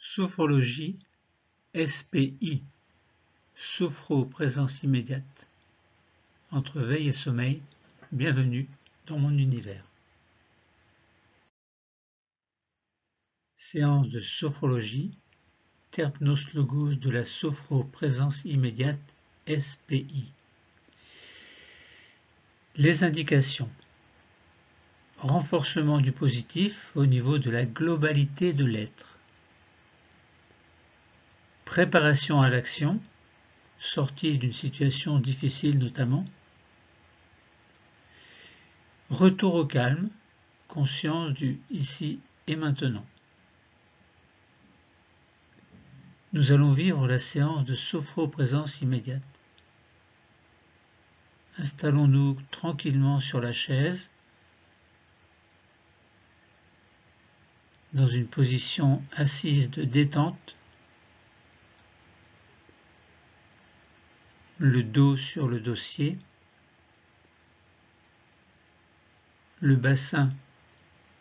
Sophrologie, SPI, sophro-présence immédiate. Entre veille et sommeil, bienvenue dans mon univers. Séance de sophrologie, Terpnos logos de la sophro-présence immédiate, SPI. Les indications. Renforcement du positif au niveau de la globalité de l'être. Préparation à l'action, sortie d'une situation difficile notamment. Retour au calme, conscience du ici et maintenant. Nous allons vivre la séance de sophro-présence immédiate. Installons-nous tranquillement sur la chaise, dans une position assise de détente, le dos sur le dossier, le bassin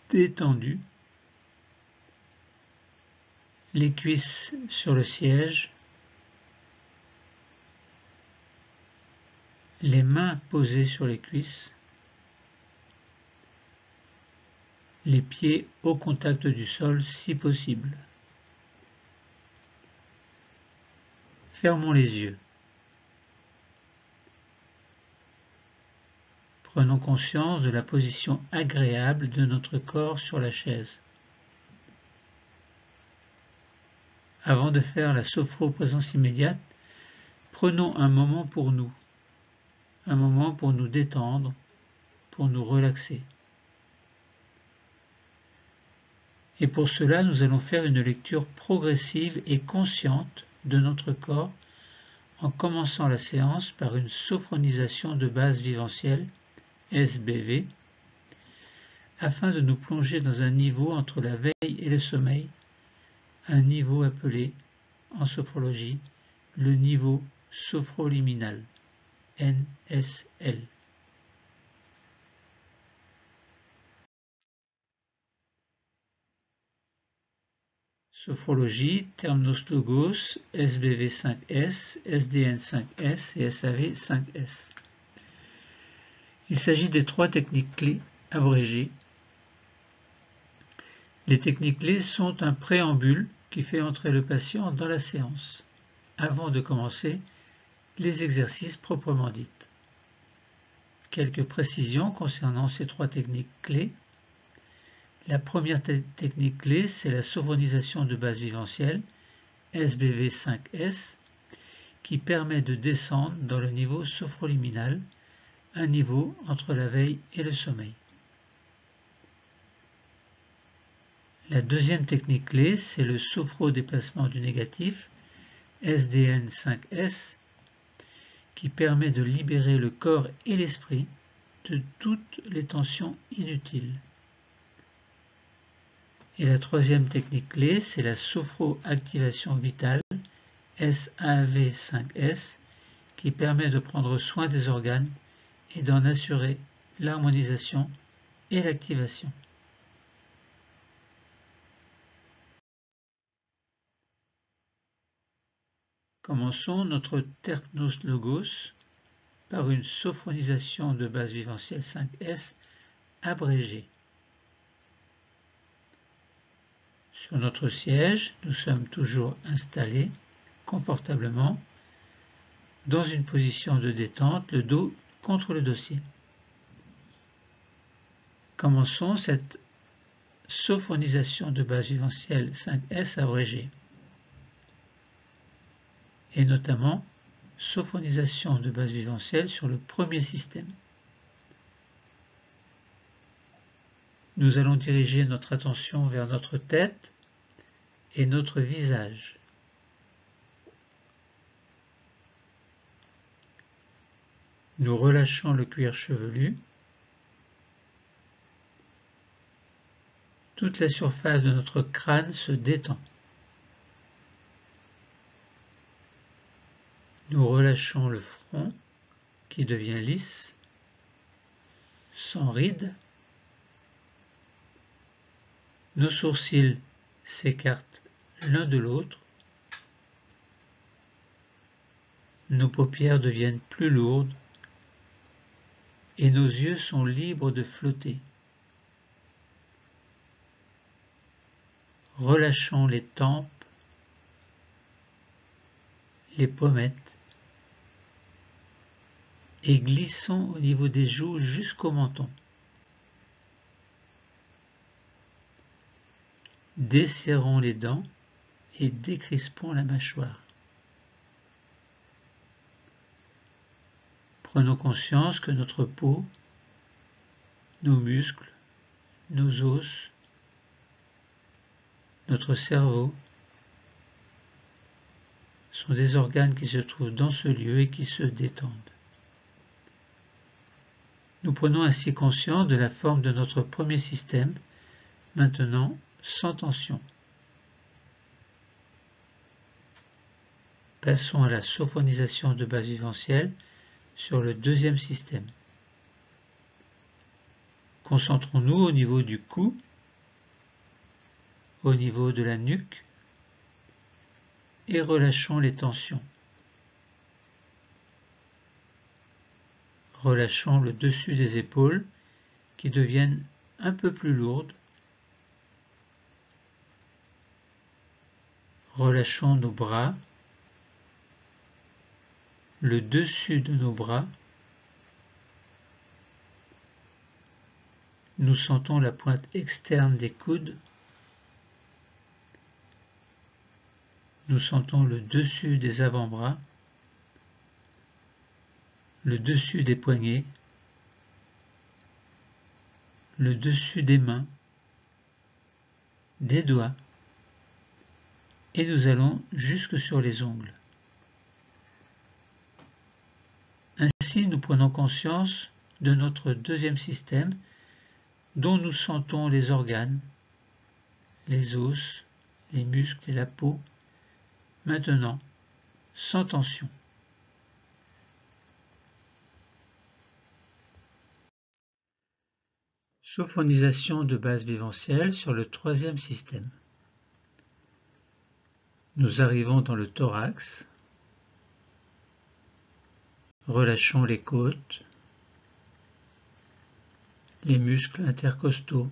détendu, les cuisses sur le siège, les mains posées sur les cuisses, les pieds au contact du sol si possible. Fermons les yeux. Prenons conscience de la position agréable de notre corps sur la chaise. Avant de faire la sophro-présence immédiate, prenons un moment pour nous détendre, pour nous relaxer. Et pour cela, nous allons faire une lecture progressive et consciente de notre corps en commençant la séance par une sophronisation de base viventielle, SBV, afin de nous plonger dans un niveau entre la veille et le sommeil, un niveau appelé, en sophrologie, le niveau sophroliminal, NSL. Sophrologie, Terpnos logos, SBV 5S, SDN 5S et SAV 5S. Il s'agit des 3 techniques clés abrégées. Les techniques clés sont un préambule qui fait entrer le patient dans la séance, avant de commencer les exercices proprement dits. Quelques précisions concernant ces 3 techniques clés. La première technique clé, c'est la sophronisation de base viventielle, SBV 5S, qui permet de descendre dans le niveau sophroliminal, un niveau entre la veille et le sommeil. La deuxième technique clé, c'est le sophro-déplacement du négatif, SDN 5S, qui permet de libérer le corps et l'esprit de toutes les tensions inutiles. Et la troisième technique clé, c'est la sophro-activation vitale, SAV5S, qui permet de prendre soin des organes et d'en assurer l'harmonisation et l'activation. Commençons notre Terpnos logos par une sophronisation de base viventielle 5S abrégée. Sur notre siège, nous sommes toujours installés confortablement dans une position de détente, le dos contre le dossier. Commençons cette sophronisation de base viventielle 5S abrégée, et notamment sophronisation de base viventielle sur le premier système. Nous allons diriger notre attention vers notre tête et notre visage. Nous relâchons le cuir chevelu. Toute la surface de notre crâne se détend. Nous relâchons le front qui devient lisse, sans rides. Nos sourcils s'écartent l'un de l'autre. Nos paupières deviennent plus lourdes et nos yeux sont libres de flotter. Relâchons les tempes, les pommettes et glissons au niveau des joues jusqu'au menton. Desserrons les dents et décrispons la mâchoire. Prenons conscience que notre peau, nos muscles, nos os, notre cerveau sont des organes qui se trouvent dans ce lieu et qui se détendent. Nous prenons ainsi conscience de la forme de notre premier système, maintenant sans tension. Passons à la sophonisation de base viventielle sur le deuxième système. Concentrons-nous au niveau du cou, au niveau de la nuque et relâchons les tensions. Relâchons le dessus des épaules qui deviennent un peu plus lourdes. Relâchons nos bras, le dessus de nos bras. Nous sentons la pointe externe des coudes. Nous sentons le dessus des avant-bras, le dessus des poignets, le dessus des mains, des doigts, et nous allons jusque sur les ongles. Ainsi, nous prenons conscience de notre deuxième système dont nous sentons les organes, les os, les muscles et la peau, maintenant sans tension. Sophonisation de base viventielle sur le troisième système. Nous arrivons dans le thorax. Relâchons les côtes, les muscles intercostaux.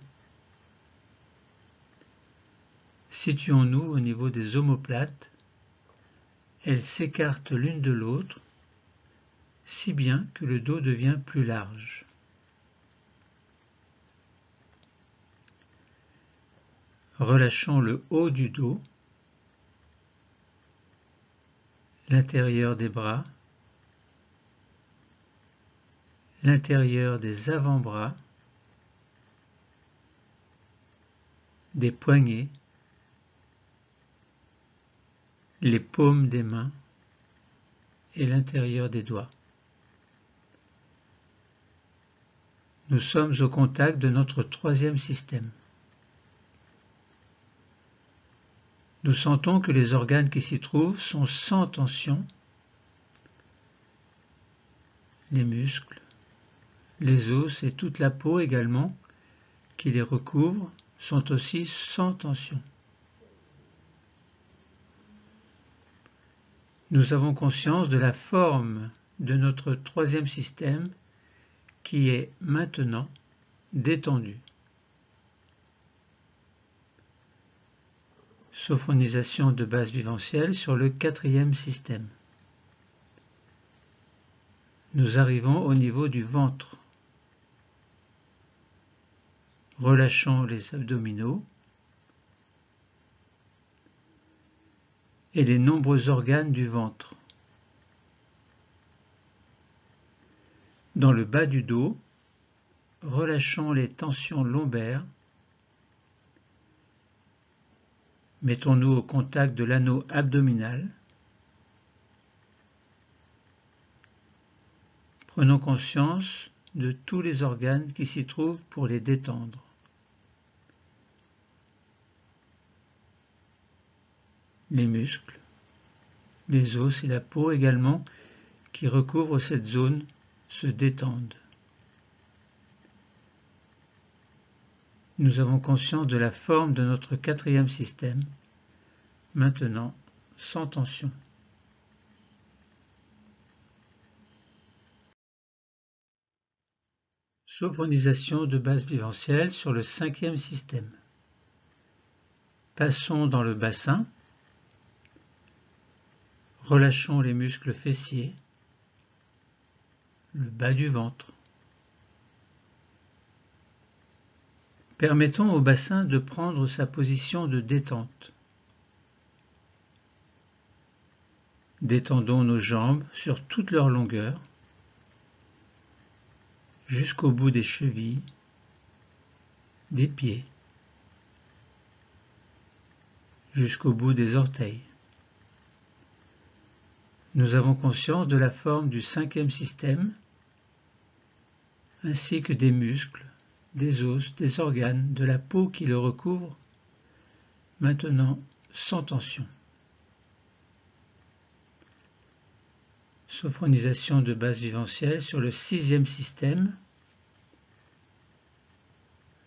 Situons-nous au niveau des omoplates. Elles s'écartent l'une de l'autre, si bien que le dos devient plus large. Relâchons le haut du dos, l'intérieur des bras, l'intérieur des avant-bras, des poignets, les paumes des mains et l'intérieur des doigts. Nous sommes au contact de notre troisième système. Nous sentons que les organes qui s'y trouvent sont sans tension. Les muscles, les os et toute la peau également qui les recouvrent sont aussi sans tension. Nous avons conscience de la forme de notre troisième système qui est maintenant détendu. Sophonisation de base viventielle sur le quatrième système. Nous arrivons au niveau du ventre. Relâchons les abdominaux et les nombreux organes du ventre. Dans le bas du dos, relâchons les tensions lombaires. Mettons-nous au contact de l'anneau abdominal. Prenons conscience de tous les organes qui s'y trouvent pour les détendre. Les muscles, les os et la peau également qui recouvrent cette zone se détendent. Nous avons conscience de la forme de notre quatrième système, maintenant sans tension. Sophronisation de base viventielle sur le 5e système. Passons dans le bassin, relâchons les muscles fessiers, le bas du ventre. Permettons au bassin de prendre sa position de détente. Détendons nos jambes sur toute leur longueur, jusqu'au bout des chevilles, des pieds, jusqu'au bout des orteils. Nous avons conscience de la forme du 5e système, ainsi que des muscles, des os, des organes, de la peau qui le recouvre, maintenant sans tension. Sophronisation de base viventielle sur le 6e système.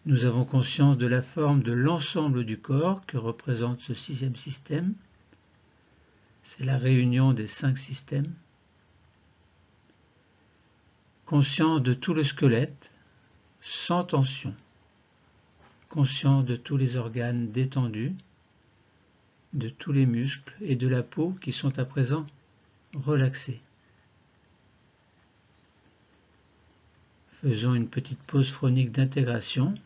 Nous avons conscience de la forme de l'ensemble du corps que représente ce 6e système. C'est la réunion des 5 systèmes. Conscience de tout le squelette, sans tension. Conscience de tous les organes détendus, de tous les muscles et de la peau qui sont à présent relaxés. Faisons une petite pause phronique d'intégration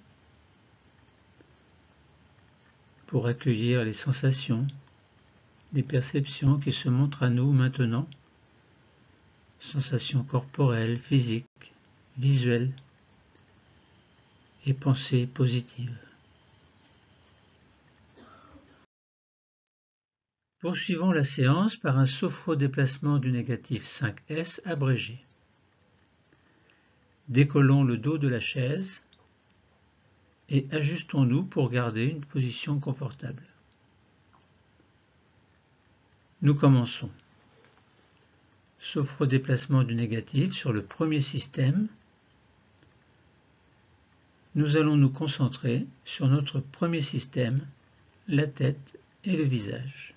pour accueillir les sensations, les perceptions qui se montrent à nous maintenant, sensations corporelles, physiques, visuelles et pensées positives. Poursuivons la séance par un sophrodéplacement du négatif 5S abrégé. Décollons le dos de la chaise et ajustons-nous pour garder une position confortable. Nous commençons. Sophrodéplacement du négatif sur le premier système. Nous allons nous concentrer sur notre premier système, la tête et le visage.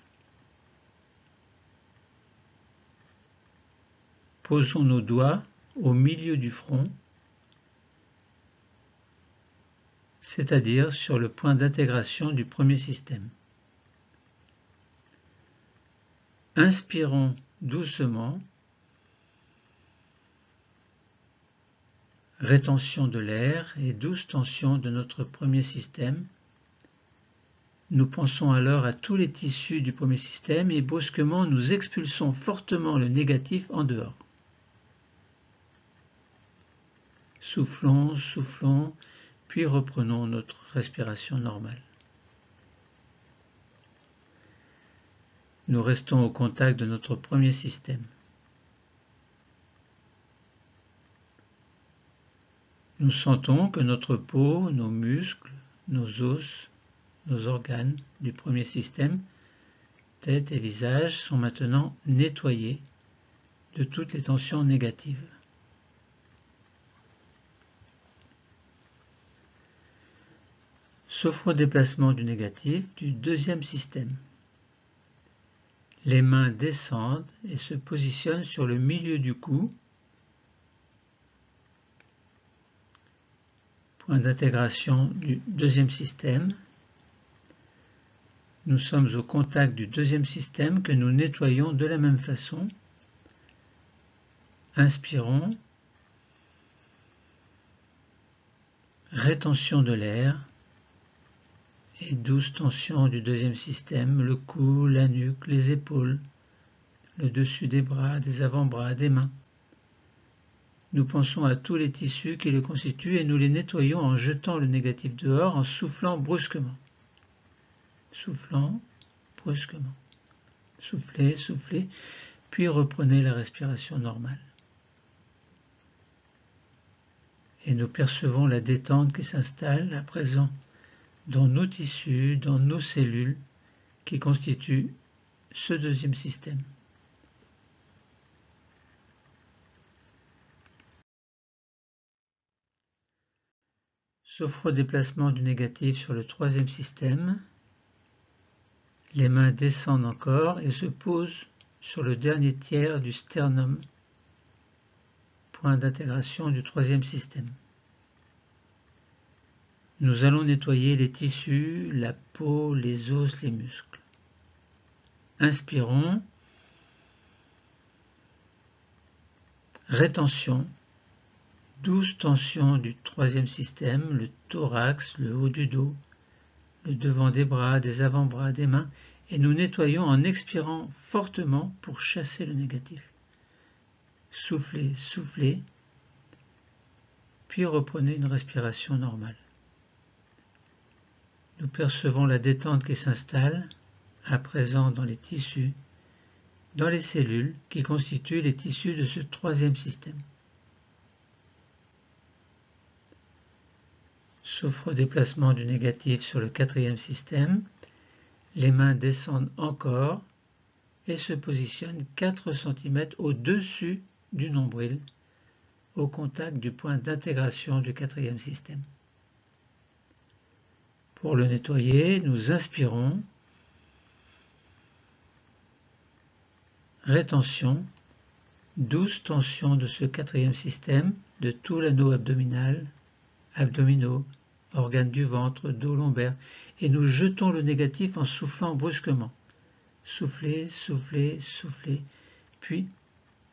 Posons nos doigts au milieu du front, c'est-à-dire sur le point d'intégration du premier système. Inspirons doucement, rétention de l'air et douce tension de notre premier système. Nous pensons alors à tous les tissus du premier système et brusquement nous expulsons fortement le négatif en dehors. Soufflons, soufflons, puis reprenons notre respiration normale. Nous restons au contact de notre premier système. Nous sentons que notre peau, nos muscles, nos os, nos organes du premier système, tête et visage, sont maintenant nettoyés de toutes les tensions négatives. Sophrodéplacement du négatif du deuxième système. Les mains descendent et se positionnent sur le milieu du cou, point d'intégration du deuxième système. Nous sommes au contact du deuxième système que nous nettoyons de la même façon. Inspirons, rétention de l'air et douce tension du deuxième système, le cou, la nuque, les épaules, le dessus des bras, des avant-bras, des mains. Nous pensons à tous les tissus qui le constituent et nous les nettoyons en jetant le négatif dehors, en soufflant brusquement. Soufflant brusquement. Soufflez, soufflez, puis reprenez la respiration normale. Et nous percevons la détente qui s'installe à présent dans nos tissus, dans nos cellules qui constituent ce deuxième système. Sophrodéplacement du négatif sur le troisième système. Les mains descendent encore et se posent sur le dernier tiers du sternum, point d'intégration du troisième système. Nous allons nettoyer les tissus, la peau, les os, les muscles. Inspirons. Rétention. Douce tension du troisième système, le thorax, le haut du dos, le devant des bras, des avant-bras, des mains, et nous nettoyons en expirant fortement pour chasser le négatif. Soufflez, soufflez, puis reprenez une respiration normale. Nous percevons la détente qui s'installe, à présent dans les tissus, dans les cellules qui constituent les tissus de ce troisième système. Sauf redéplacement du négatif sur le quatrième système, les mains descendent encore et se positionnent 4 cm au-dessus du nombril, au contact du point d'intégration du quatrième système. Pour le nettoyer, nous inspirons, rétention, douce tension de ce quatrième système, de tout l'anneau abdominal, abdominaux, organes du ventre, dos lombaire, et nous jetons le négatif en soufflant brusquement. Soufflez, soufflez, soufflez, puis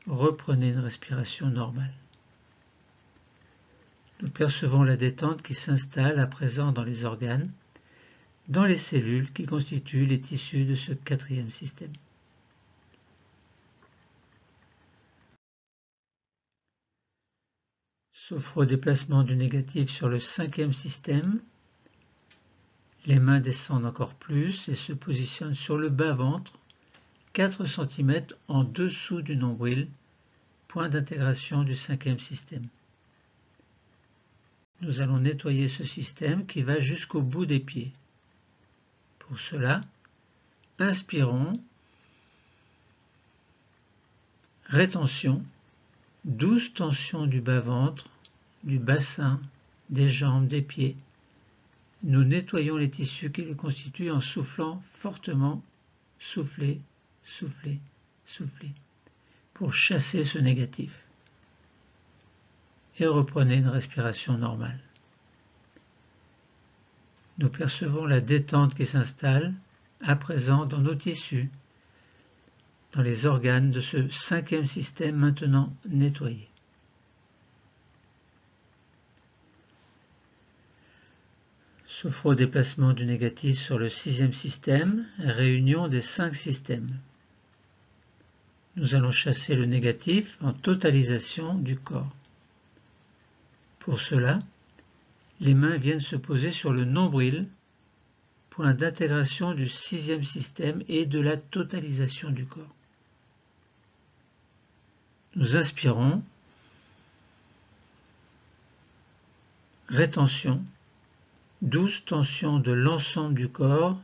reprenez une respiration normale. Nous percevons la détente qui s'installe à présent dans les organes, dans les cellules qui constituent les tissus de ce quatrième système. Sauf redéplacement du négatif sur le cinquième système, les mains descendent encore plus et se positionnent sur le bas-ventre, 4 cm en dessous du nombril, point d'intégration du cinquième système. Nous allons nettoyer ce système qui va jusqu'au bout des pieds. Pour cela, inspirons, rétention, douce tension du bas-ventre, du bassin, des jambes, des pieds. Nous nettoyons les tissus qui le constituent en soufflant fortement, soufflez, soufflez, soufflez, pour chasser ce négatif. Et reprenez une respiration normale. Nous percevons la détente qui s'installe à présent dans nos tissus, dans les organes de ce cinquième système maintenant nettoyé. Sophro-déplacement du négatif sur le sixième système, réunion des 5 systèmes. Nous allons chasser le négatif en totalisation du corps. Pour cela, les mains viennent se poser sur le nombril, point d'intégration du sixième système et de la totalisation du corps. Nous inspirons, rétention, douce tension de l'ensemble du corps,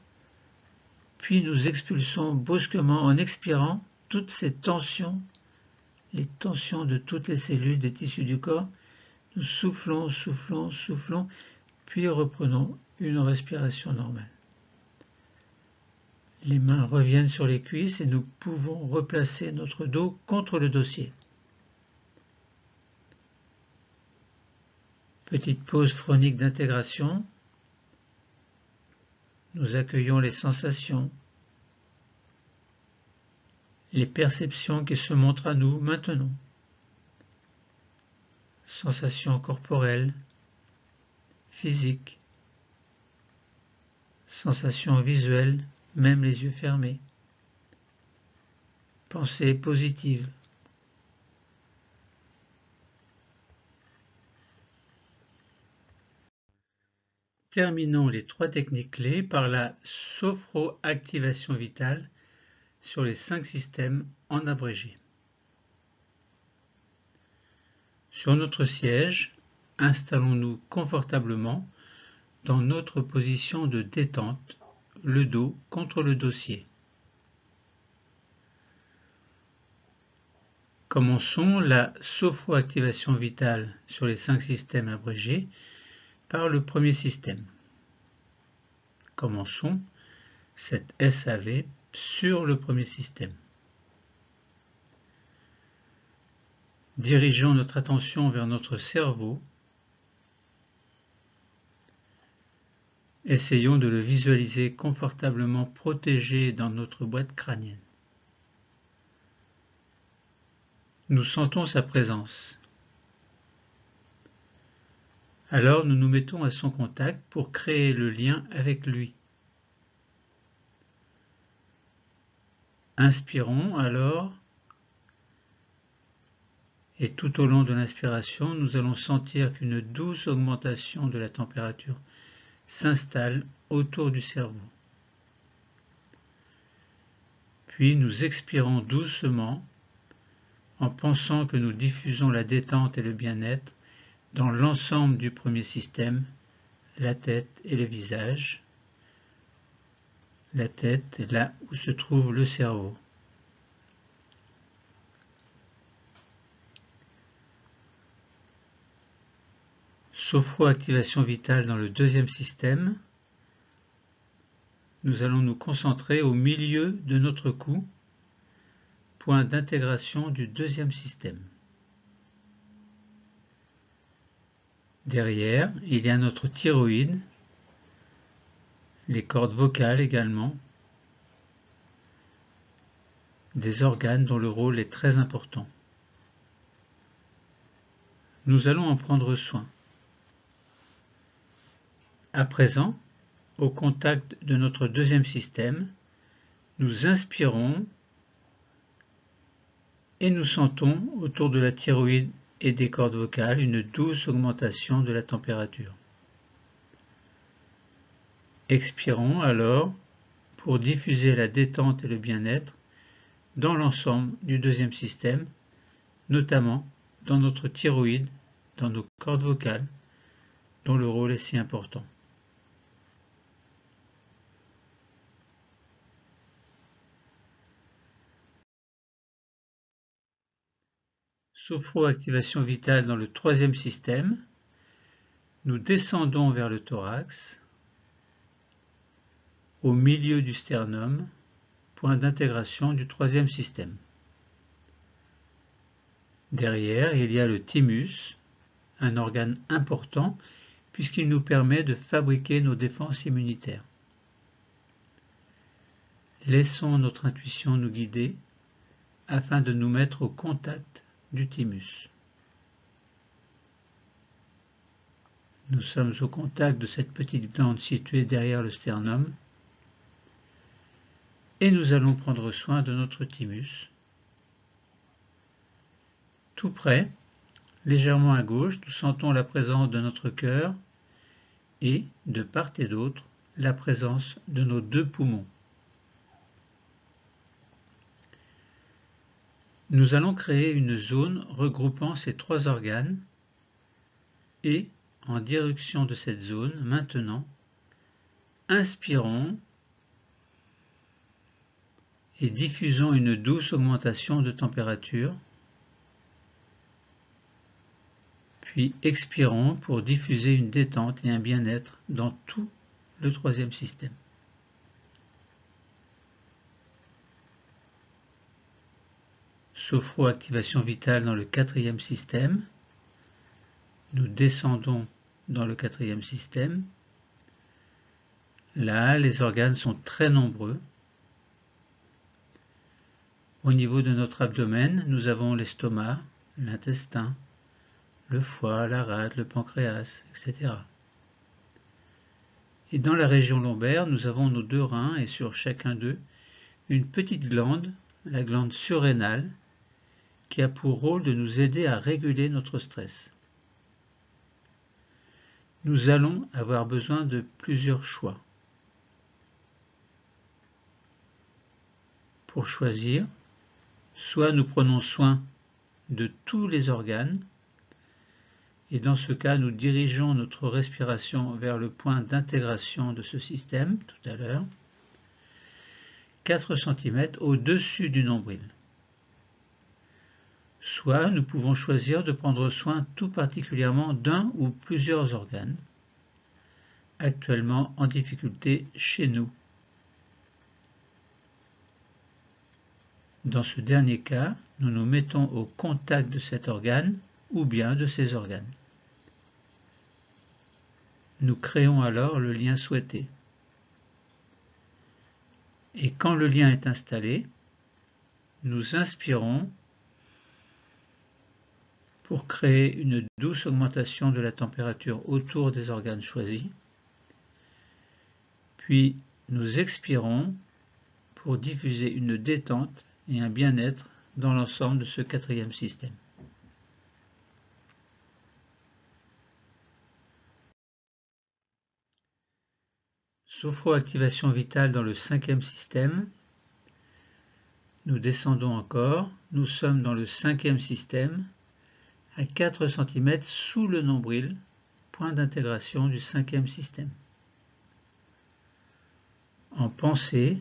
puis nous expulsons brusquement en expirant toutes ces tensions, les tensions de toutes les cellules des tissus du corps. Nous soufflons, soufflons, soufflons, puis reprenons une respiration normale. Les mains reviennent sur les cuisses et nous pouvons replacer notre dos contre le dossier. Petite pause phronique d'intégration. Nous accueillons les sensations, les perceptions qui se montrent à nous maintenant. Sensations corporelles, physiques, sensations visuelles, même les yeux fermés. Pensées positives. Terminons les 3 techniques clés par la sophroactivation vitale sur les 5 systèmes en abrégé. Sur notre siège, installons-nous confortablement dans notre position de détente, le dos contre le dossier. Commençons la sophroactivation vitale sur les 5 systèmes abrégés par le premier système. Commençons. cette SAV sur le premier système. Dirigeons notre attention vers notre cerveau. Essayons de le visualiser confortablement protégé dans notre boîte crânienne. Nous sentons sa présence. Alors nous nous mettons à son contact pour créer le lien avec lui. Inspirons alors, et tout au long de l'inspiration, nous allons sentir qu'une douce augmentation de la température s'installe autour du cerveau. Puis nous expirons doucement en pensant que nous diffusons la détente et le bien-être dans l'ensemble du premier système, la tête et le visage. La tête est là où se trouve le cerveau. Sophroactivation vitale dans le deuxième système. Nous allons nous concentrer au milieu de notre cou, point d'intégration du deuxième système. Derrière, il y a notre thyroïde, les cordes vocales également, des organes dont le rôle est très important. Nous allons en prendre soin. À présent, au contact de notre deuxième système, nous inspirons et nous sentons autour de la thyroïde et des cordes vocales une douce augmentation de la température. Expirons alors pour diffuser la détente et le bien-être dans l'ensemble du deuxième système, notamment dans notre thyroïde, dans nos cordes vocales, dont le rôle est si important. Sophroactivation vitale dans le troisième système. Nous descendons vers le thorax, au milieu du sternum, point d'intégration du troisième système. Derrière, il y a le thymus, un organe important puisqu'il nous permet de fabriquer nos défenses immunitaires. Laissons notre intuition nous guider afin de nous mettre au contact du thymus. Nous sommes au contact de cette petite glande située derrière le sternum et nous allons prendre soin de notre thymus. Tout près, légèrement à gauche, nous sentons la présence de notre cœur et, de part et d'autre, la présence de nos deux poumons. Nous allons créer une zone regroupant ces trois organes et, en direction de cette zone, maintenant, inspirons et diffusons une douce augmentation de température, puis expirons pour diffuser une détente et un bien-être dans tout le troisième système. Sophroactivation vitale dans le quatrième système. Nous descendons dans le quatrième système. Là, les organes sont très nombreux. Au niveau de notre abdomen, nous avons l'estomac, l'intestin, le foie, la rate, le pancréas, etc. Et dans la région lombaire, nous avons nos deux reins et sur chacun d'eux, une petite glande, la glande surrénale, qui a pour rôle de nous aider à réguler notre stress. Nous allons avoir besoin de plusieurs choix. Pour choisir, soit nous prenons soin de tous les organes, et dans ce cas, nous dirigeons notre respiration vers le point d'intégration de ce système, tout à l'heure, 4 cm au-dessus du nombril. Soit nous pouvons choisir de prendre soin tout particulièrement d'un ou plusieurs organes, actuellement en difficulté chez nous. Dans ce dernier cas, nous nous mettons au contact de cet organe ou bien de ces organes. Nous créons alors le lien souhaité. Et quand le lien est installé, nous inspirons pour créer une douce augmentation de la température autour des organes choisis. Puis nous expirons pour diffuser une détente et un bien-être dans l'ensemble de ce quatrième système. Sophroactivation vitale dans le cinquième système. Nous descendons encore, nous sommes dans le cinquième système, à 4 cm sous le nombril, point d'intégration du cinquième système. En pensée,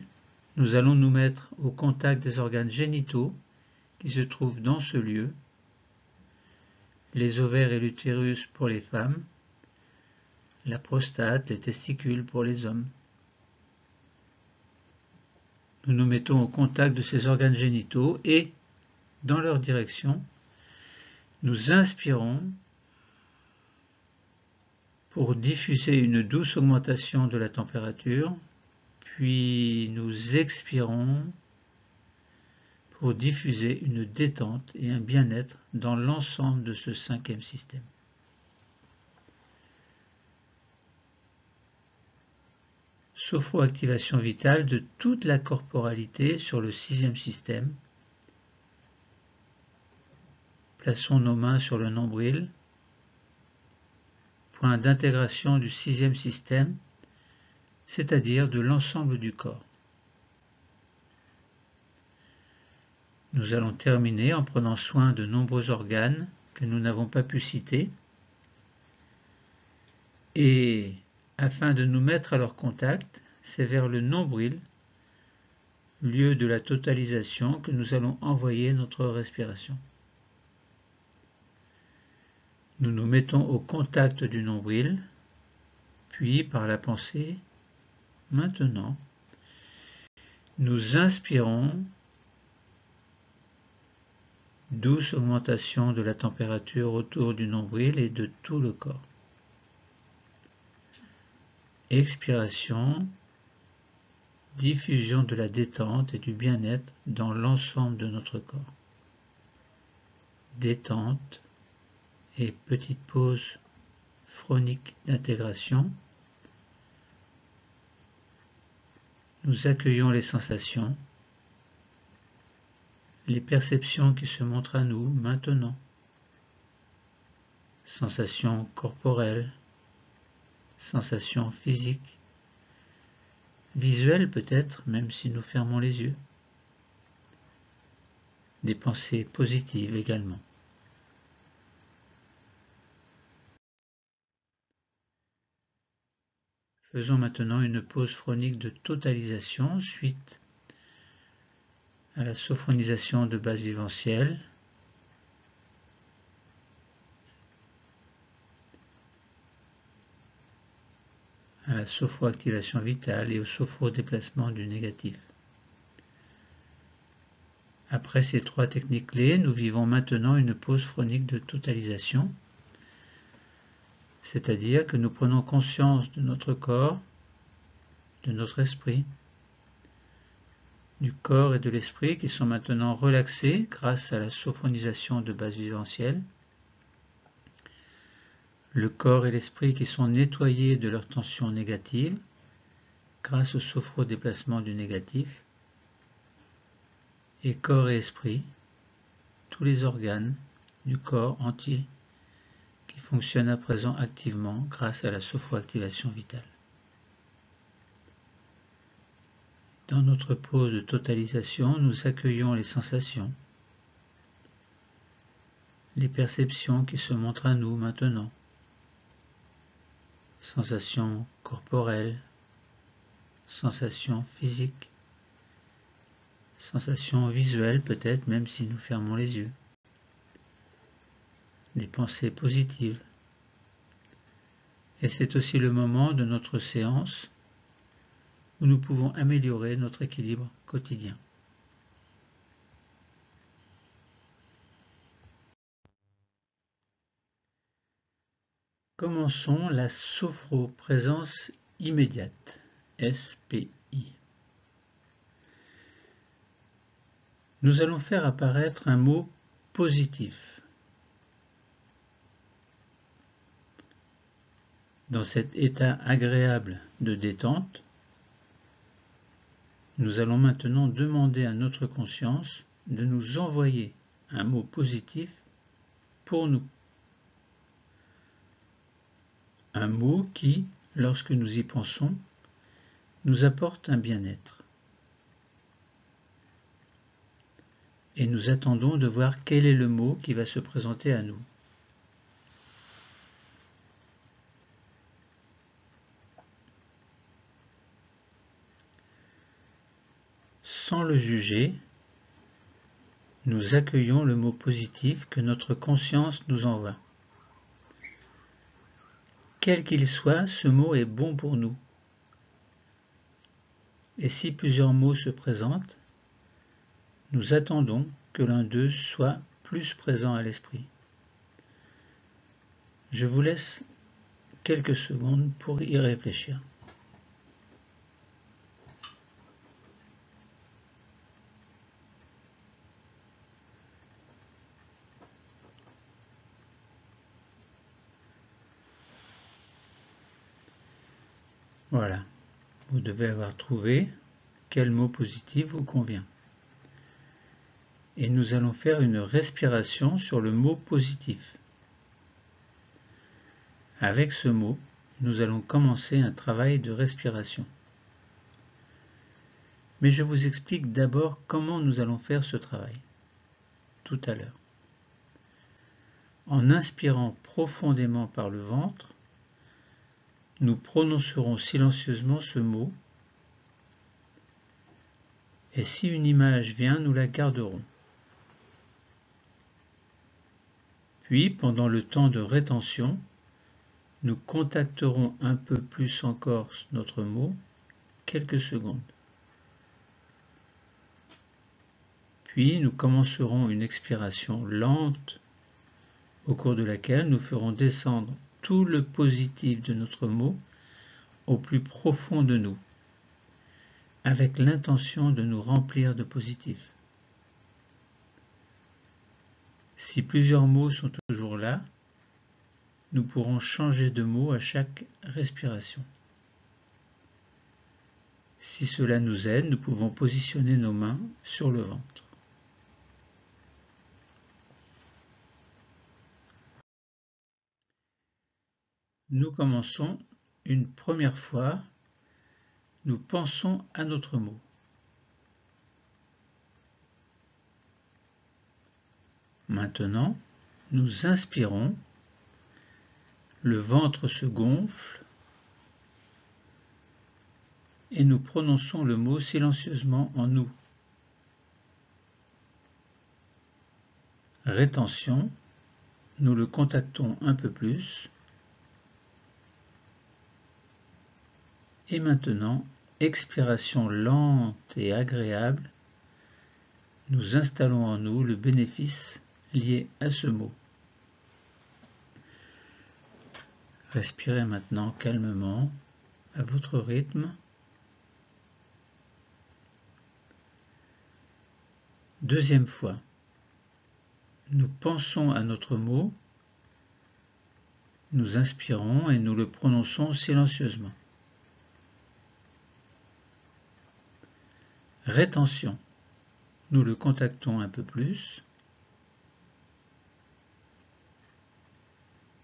nous allons nous mettre au contact des organes génitaux qui se trouvent dans ce lieu, les ovaires et l'utérus pour les femmes, la prostate, les testicules pour les hommes. Nous nous mettons au contact de ces organes génitaux et, dans leur direction, nous inspirons pour diffuser une douce augmentation de la température, puis nous expirons pour diffuser une détente et un bien-être dans l'ensemble de ce cinquième système. Sophroactivation vitale de toute la corporalité sur le sixième système. Plaçons nos mains sur le nombril, point d'intégration du sixième système, c'est-à-dire de l'ensemble du corps. Nous allons terminer en prenant soin de nombreux organes que nous n'avons pas pu citer et afin de nous mettre à leur contact, c'est vers le nombril, lieu de la totalisation, que nous allons envoyer notre respiration. Nous nous mettons au contact du nombril, puis par la pensée, maintenant, nous inspirons, douce augmentation de la température autour du nombril et de tout le corps. Expiration, diffusion de la détente et du bien-être dans l'ensemble de notre corps. Détente et petite pause phronique d'intégration. Nous accueillons les sensations, les perceptions qui se montrent à nous maintenant. Sensations corporelles, sensations physiques, visuelles peut-être, même si nous fermons les yeux. Des pensées positives également. Faisons maintenant une pause phronique de totalisation suite à la sophronisation de base viventielle. À la sophroactivation vitale et au sophrodéplacement du négatif. Après ces trois techniques clés, nous vivons maintenant une pause phronique de totalisation, c'est-à-dire que nous prenons conscience de notre corps, de notre esprit, du corps et de l'esprit qui sont maintenant relaxés grâce à la sophronisation de base viventielle, le corps et l'esprit qui sont nettoyés de leur tension négative grâce au sophrodéplacement du négatif, et corps et esprit, tous les organes du corps entier qui fonctionnent à présent activement grâce à la sophroactivation vitale. Dans notre pause de totalisation, nous accueillons les sensations, les perceptions qui se montrent à nous maintenant. Sensations corporelles, sensations physiques, sensations visuelles peut-être même si nous fermons les yeux. Des pensées positives. Et c'est aussi le moment de notre séance où nous pouvons améliorer notre équilibre quotidien. Commençons la sophroprésence immédiate, SPI. Nous allons faire apparaître un mot positif. Dans cet état agréable de détente, nous allons maintenant demander à notre conscience de nous envoyer un mot positif pour nous. Un mot qui, lorsque nous y pensons, nous apporte un bien-être. Et nous attendons de voir quel est le mot qui va se présenter à nous. Sans le juger, nous accueillons le mot positif que notre conscience nous envoie. Quel qu'il soit, ce mot est bon pour nous. Et si plusieurs mots se présentent, nous attendons que l'un d'eux soit plus présent à l'esprit. Je vous laisse quelques secondes pour y réfléchir. Voilà, vous devez avoir trouvé quel mot positif vous convient. Et nous allons faire une respiration sur le mot positif. Avec ce mot, nous allons commencer un travail de respiration. Mais je vous explique d'abord comment nous allons faire ce travail, tout à l'heure. En inspirant profondément par le ventre, nous prononcerons silencieusement ce mot, et si une image vient, nous la garderons. Puis, pendant le temps de rétention, nous contacterons un peu plus encore notre mot, quelques secondes. Puis, nous commencerons une expiration lente, au cours de laquelle nous ferons descendre tout le positif de notre mot au plus profond de nous, avec l'intention de nous remplir de positif. Si plusieurs mots sont toujours là, nous pourrons changer de mot à chaque respiration. Si cela nous aide, nous pouvons positionner nos mains sur le ventre. Nous commençons une première fois, nous pensons à notre mot. Maintenant, nous inspirons, le ventre se gonfle et nous prononçons le mot silencieusement en nous. Rétention, nous le contactons un peu plus. Et maintenant, expiration lente et agréable, nous installons en nous le bénéfice lié à ce mot. Respirez maintenant calmement, à votre rythme. Deuxième fois, nous pensons à notre mot, nous inspirons et nous le prononçons silencieusement. Rétention, nous le contactons un peu plus.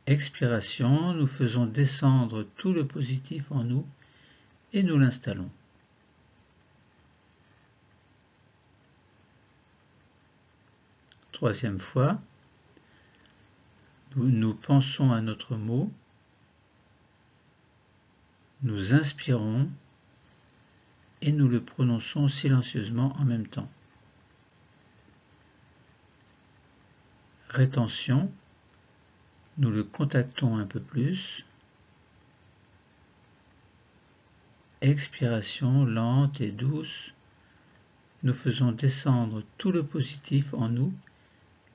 Expiration, nous faisons descendre tout le positif en nous et nous l'installons. Troisième fois, nous pensons à notre mot, nous inspirons et nous le prononçons silencieusement en même temps. Rétention, nous le contactons un peu plus. Expiration lente et douce, nous faisons descendre tout le positif en nous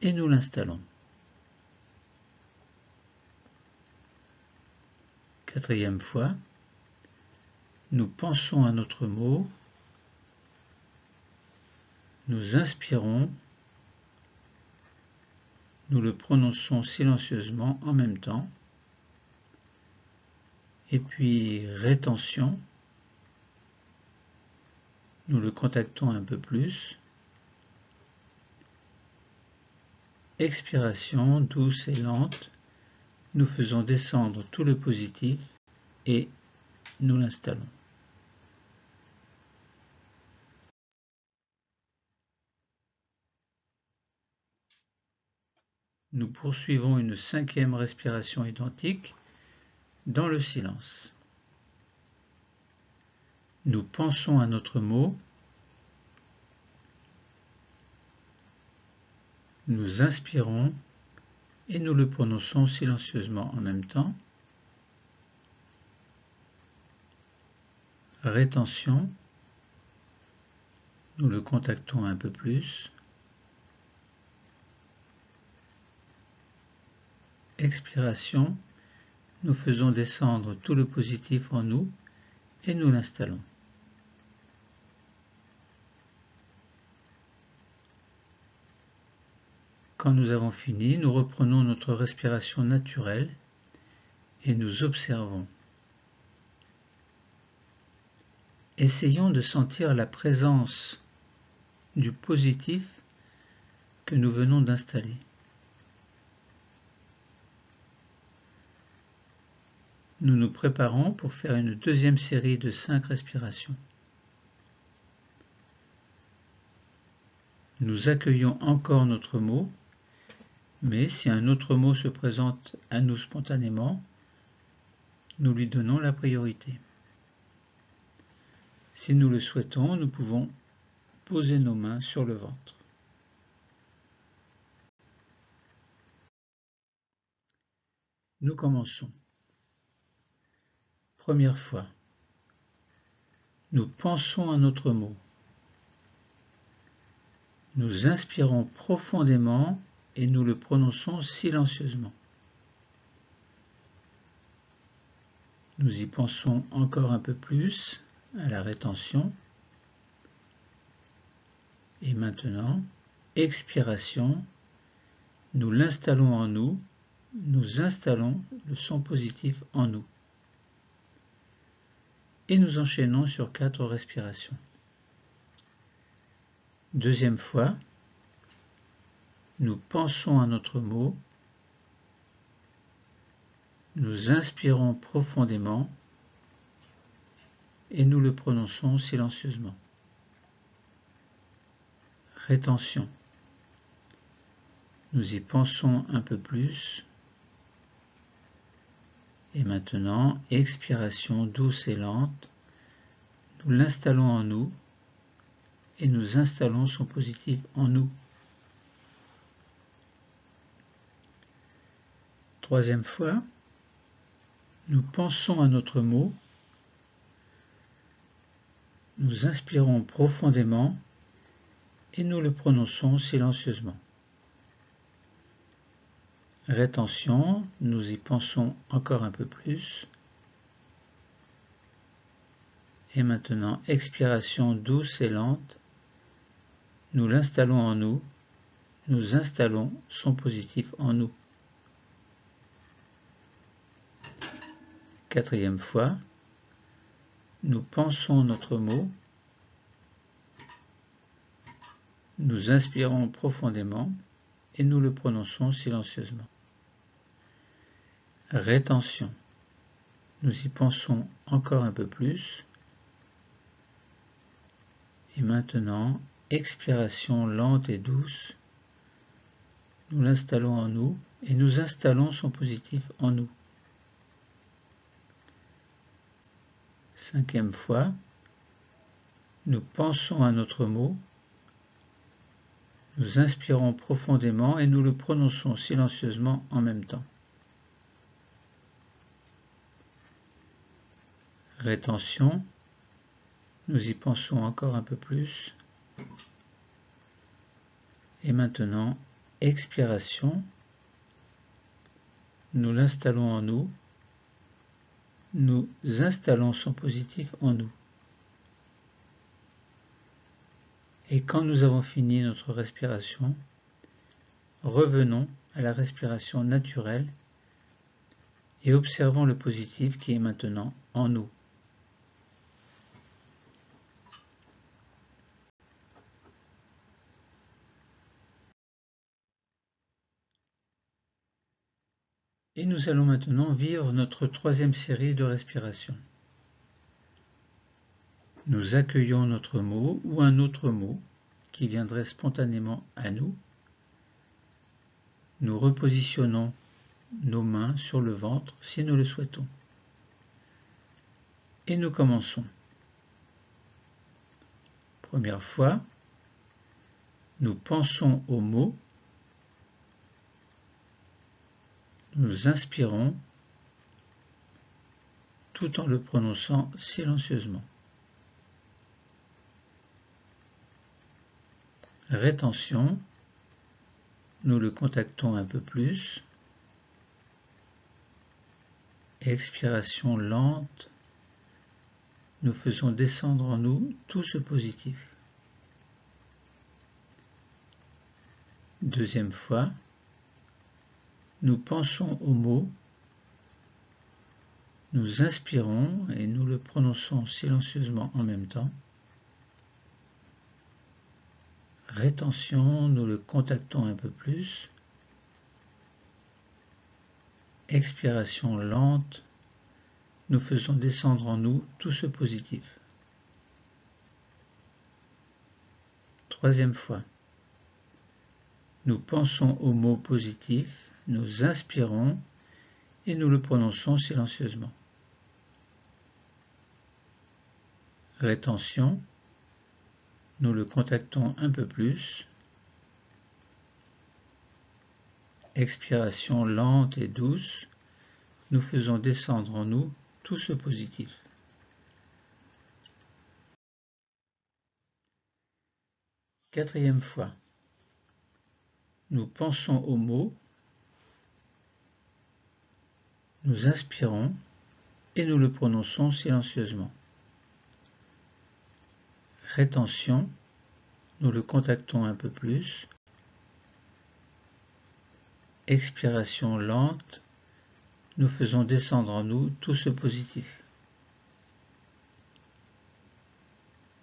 et nous l'installons. Quatrième fois, nous pensons à notre mot, nous inspirons, nous le prononçons silencieusement en même temps, et puis rétention, nous le contactons un peu plus, expiration douce et lente, nous faisons descendre tout le positif et nous l'installons. Nous poursuivons une cinquième respiration identique dans le silence. Nous pensons à notre mot, nous inspirons et nous le prononçons silencieusement en même temps. Rétention, nous le contactons un peu plus. Expiration, nous faisons descendre tout le positif en nous et nous l'installons. Quand nous avons fini, nous reprenons notre respiration naturelle et nous observons. Essayons de sentir la présence du positif que nous venons d'installer. Nous nous préparons pour faire une deuxième série de 5 respirations. Nous accueillons encore notre mot, mais si un autre mot se présente à nous spontanément, nous lui donnons la priorité. Si nous le souhaitons, nous pouvons poser nos mains sur le ventre. Nous commençons. Première fois. Nous pensons à notre mot. Nous inspirons profondément et nous le prononçons silencieusement. Nous y pensons encore un peu plus à la rétention. Et maintenant, expiration, nous l'installons en nous, nous installons le son positif en nous. Et nous enchaînons sur 4 respirations. Deuxième fois, nous pensons à notre mot, nous inspirons profondément et nous le prononçons silencieusement. Rétention. Nous y pensons un peu plus. Et maintenant, expiration douce et lente. Nous l'installons en nous et nous installons son positif en nous. Troisième fois, nous pensons à notre mot. Nous inspirons profondément et nous le prononçons silencieusement. Rétention, nous y pensons encore un peu plus. Et maintenant, expiration douce et lente. Nous l'installons en nous, nous installons son positif en nous. Quatrième fois, nous pensons notre mot. Nous inspirons profondément et nous le prononçons silencieusement. Rétention. Nous y pensons encore un peu plus. Et maintenant, expiration lente et douce. Nous l'installons en nous et nous installons son positif en nous. Cinquième fois, nous pensons à notre mot. Nous inspirons profondément et nous le prononçons silencieusement en même temps. Rétention, nous y pensons encore un peu plus. Et maintenant, expiration, nous l'installons en nous, nous installons son positif en nous. Et quand nous avons fini notre respiration, revenons à la respiration naturelle et observons le positif qui est maintenant en nous. Et nous allons maintenant vivre notre troisième série de respiration. Nous accueillons notre mot ou un autre mot qui viendrait spontanément à nous. Nous repositionnons nos mains sur le ventre si nous le souhaitons. Et nous commençons. Première fois, nous pensons au mot. Nous inspirons tout en le prononçant silencieusement. Rétention, nous le contactons un peu plus. Expiration lente, nous faisons descendre en nous tout ce positif. Deuxième fois, nous pensons au mot, nous inspirons et nous le prononçons silencieusement en même temps. Rétention, nous le contactons un peu plus. Expiration lente, nous faisons descendre en nous tout ce positif. Troisième fois, nous pensons au mot positif, nous inspirons et nous le prononçons silencieusement. Rétention, nous le contactons un peu plus. Expiration lente et douce, nous faisons descendre en nous tout ce positif. Quatrième fois, nous pensons au mot, nous inspirons et nous le prononçons silencieusement. Rétention, nous le contactons un peu plus. Expiration lente, nous faisons descendre en nous tout ce positif.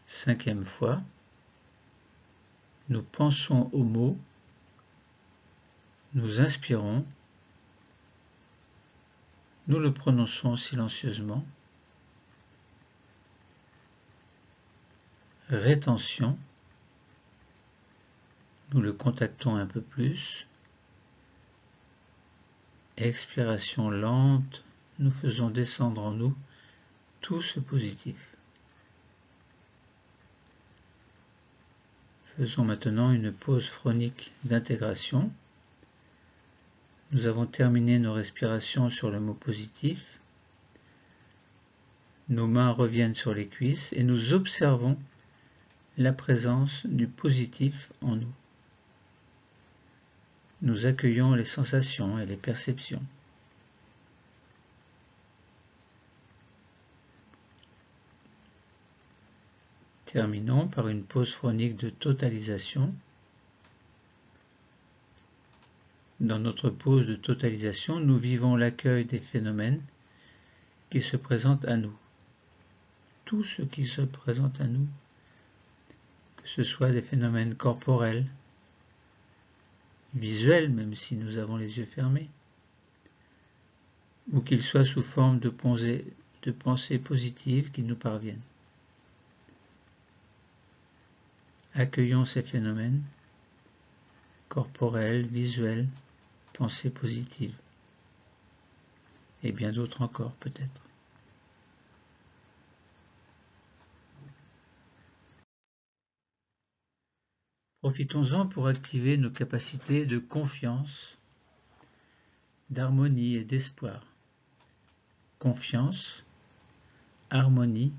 Cinquième fois, nous pensons au mot, nous inspirons, nous le prononçons silencieusement. Rétention, nous le contactons un peu plus. Expiration lente, nous faisons descendre en nous tout ce positif. Faisons maintenant une pause phronique d'intégration. Nous avons terminé nos respirations sur le mot positif. Nos mains reviennent sur les cuisses et nous observons la présence du positif en nous. Nous accueillons les sensations et les perceptions. Terminons par une pause phronique de totalisation. Dans notre pause de totalisation, nous vivons l'accueil des phénomènes qui se présentent à nous. Tout ce qui se présente à nous, que ce soit des phénomènes corporels, visuels, même si nous avons les yeux fermés, ou qu'ils soient sous forme de pensées positives qui nous parviennent. Accueillons ces phénomènes corporels, visuels, pensées positives, et bien d'autres encore peut-être. Profitons-en pour activer nos capacités de confiance, d'harmonie et d'espoir. Confiance, harmonie,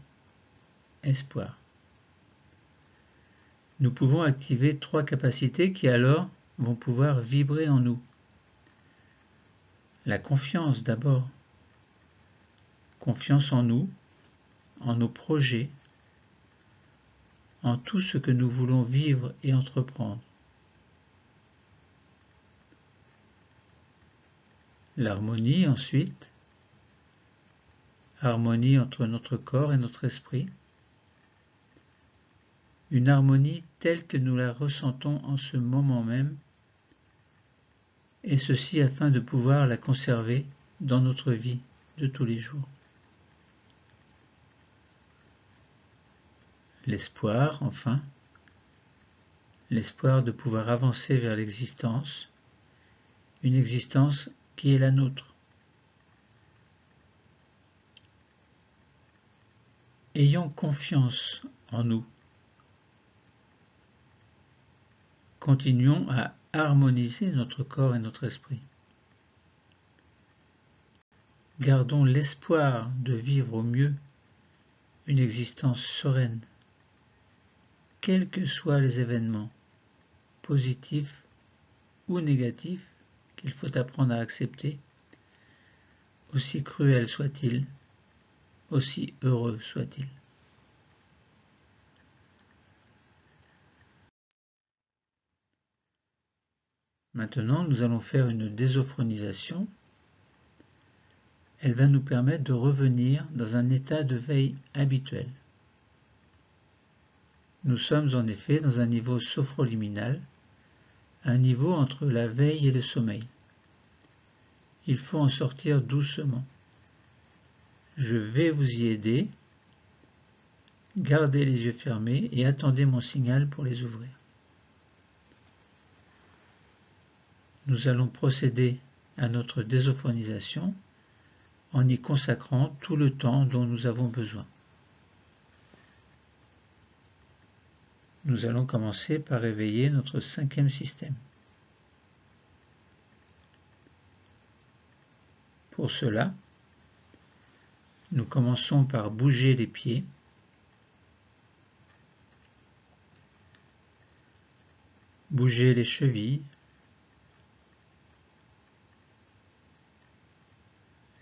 espoir. Nous pouvons activer 3 capacités qui alors vont pouvoir vibrer en nous. La confiance d'abord. confiance en nous, en nos projets, en tout ce que nous voulons vivre et entreprendre. L'harmonie ensuite, harmonie entre notre corps et notre esprit, une harmonie telle que nous la ressentons en ce moment même, et ceci afin de pouvoir la conserver dans notre vie de tous les jours. L'espoir, enfin, l'espoir de pouvoir avancer vers l'existence, une existence qui est la nôtre. Ayons confiance en nous. Continuons à harmoniser notre corps et notre esprit. Gardons l'espoir de vivre au mieux une existence sereine, quels que soient les événements, positifs ou négatifs, qu'il faut apprendre à accepter, aussi cruels soient-ils, aussi heureux soient-ils. Maintenant, nous allons faire une désophronisation. Elle va nous permettre de revenir dans un état de veille habituel. Nous sommes en effet dans un niveau sophroliminal, un niveau entre la veille et le sommeil. Il faut en sortir doucement. Je vais vous y aider. Gardez les yeux fermés et attendez mon signal pour les ouvrir. Nous allons procéder à notre désophronisation en y consacrant tout le temps dont nous avons besoin. Nous allons commencer par réveiller notre cinquième système. Pour cela, nous commençons par bouger les pieds, bouger les chevilles,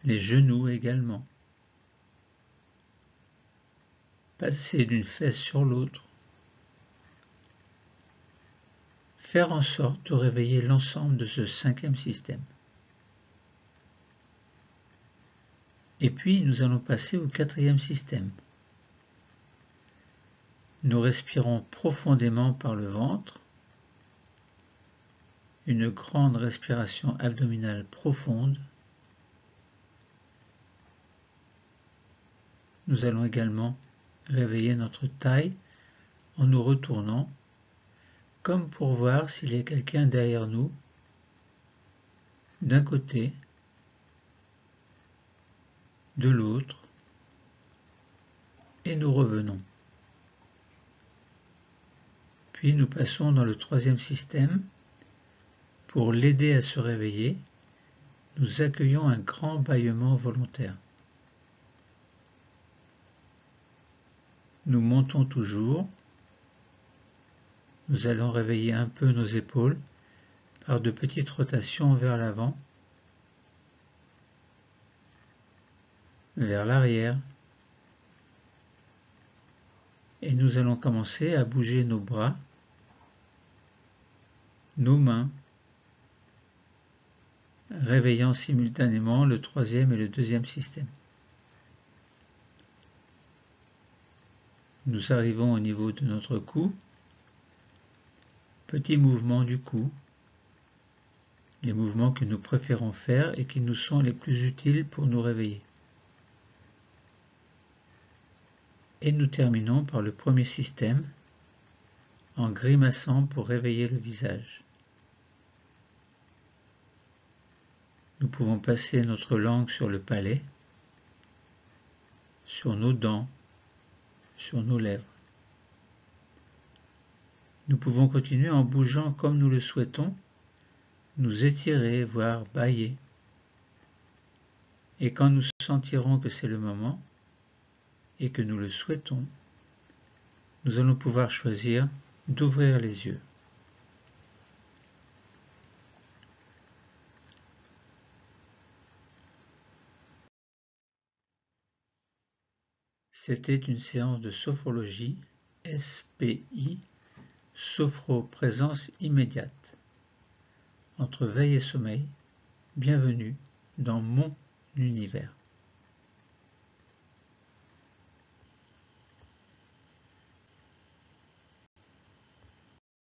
les genoux également, passer d'une fesse sur l'autre, faire en sorte de réveiller l'ensemble de ce cinquième système. Et puis nous allons passer au quatrième système. Nous respirons profondément par le ventre, une grande respiration abdominale profonde. Nous allons également réveiller notre taille en nous retournant, comme pour voir s'il y a quelqu'un derrière nous, d'un côté, de l'autre, et nous revenons. Puis nous passons dans le troisième système. Pour l'aider à se réveiller, nous accueillons un grand bâillement volontaire. Nous montons toujours. Nous allons réveiller un peu nos épaules par de petites rotations vers l'avant, vers l'arrière. Et nous allons commencer à bouger nos bras, nos mains, réveillant simultanément le troisième et le deuxième système. Nous arrivons au niveau de notre cou, petit mouvement du cou, les mouvements que nous préférons faire et qui nous sont les plus utiles pour nous réveiller. Et nous terminons par le premier système, en grimaçant pour réveiller le visage. Nous pouvons passer notre langue sur le palais, sur nos dents, sur nos lèvres. Nous pouvons continuer en bougeant comme nous le souhaitons, nous étirer, voire bâiller. Et quand nous sentirons que c'est le moment, et que nous le souhaitons, nous allons pouvoir choisir d'ouvrir les yeux. C'était une séance de sophrologie, SPI, sophro-présence immédiate. Entre veille et sommeil, bienvenue dans mon univers.